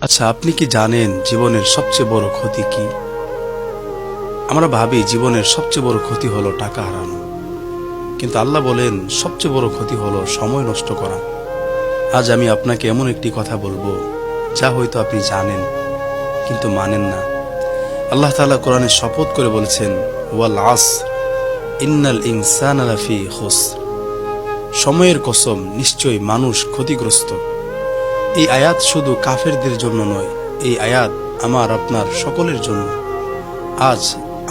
আচ্ছা, আপনি কি জানেন জীবনের সবচেয়ে বড় ক্ষতি কি? আমরা ভাবি জীবনের সবচেয়ে বড় ক্ষতি হলো টাকা হারানো, কিন্তু আল্লাহ বলেন সবচেয়ে বড় ক্ষতি হলো সময় নষ্ট করা। আজ আমি আপনাকে এমন একটি কথা বলবো যা হয়তো আপনি জানেন কিন্তু মানেন না। আল্লাহ তাআলা কোরআনে শপথ করে বলেছেন, ওয়াল আসর ইন্নাল ইনসানা লাফি খুসর। সময়ের কসম, নিশ্চয়ই মানুষ ক্ষতিগ্রস্ত। এই আয়াত শুধু কাফেরদের জন্য নয়, এই আয়াত আমার আপনার সকলের জন্য। আজ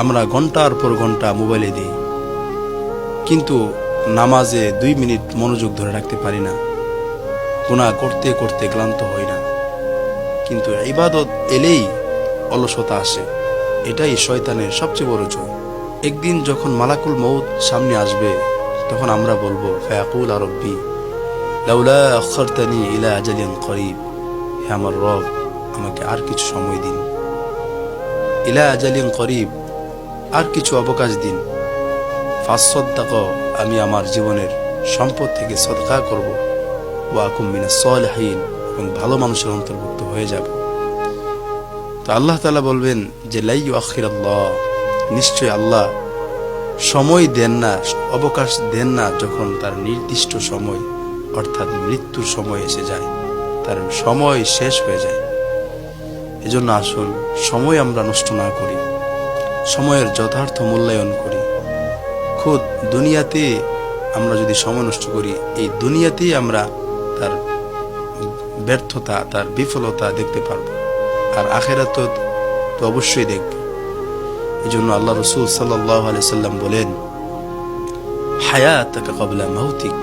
আমরা ঘন্টার পর ঘন্টা মোবাইলে দিই, কিন্তু নামাজে 2 মিনিট মনোযোগ ধরে রাখতে পারি না। গুনাহ করতে করতে ক্লান্ত হই না, কিন্তু ইবাদত এলেই অলসতা আসে। এটাই শয়তানের সবচেয়ে বড় জয়। একদিন যখন মালাকুল মউত সামনে আসবে, তখন আমরা বলবো, ফায়াকুল রব্বি লাউলা আখারতানি ইলা আজালিন করিব। হে আমার রব, আমাকে আর কিছু সময় দিন। ইলা আজালিন করিব, আর কিছু অবকাশ দিন। ফাসসাদ্দাক, আমি আমার জীবনের সম্পদ থেকে সদকা করব। ওয়া আকুম মিনাস সালিহিন, এবং ভালো মানুষের অন্তর্ভুক্ত হয়ে যাব। তো আল্লাহ তাআলা বলবেন যে লা ইউআখিরাল্লাহ, নিশ্চয় আল্লাহ সময় দেন না, অবকাশ দেন না যখন তার নির্দিষ্ট সময় অর্থাৎ মৃত্যুর সময় এসে যায়, তার সময় শেষ হয়ে যায়। এজন্য আসুন সময় আমরা নষ্ট না করি, সময়ের যথার্থ মূল্যায়ন করি। খুদ দুনিয়াতে আমরা যদি সময় নষ্ট করি, এই দুনিয়াতেই আমরা তার ব্যর্থতা, তার বিফলতা দেখতে পারবো, আর আখিরাত তো অবশ্যই দেখব। এজন্য আল্লাহ রাসূল সাল্লাল্লাহু আলাইহি সাল্লাম বলেন, হায়াতাকা ক্বাবলা মাউতিক,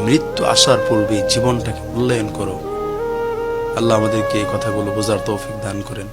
মৃত্যু আসার পূর্বে জীবনটাকে মূল্যায়ন করো। আল্লাহ আমাদেরকে এই কথাগুলো বোঝার তৌফিক দান করেন।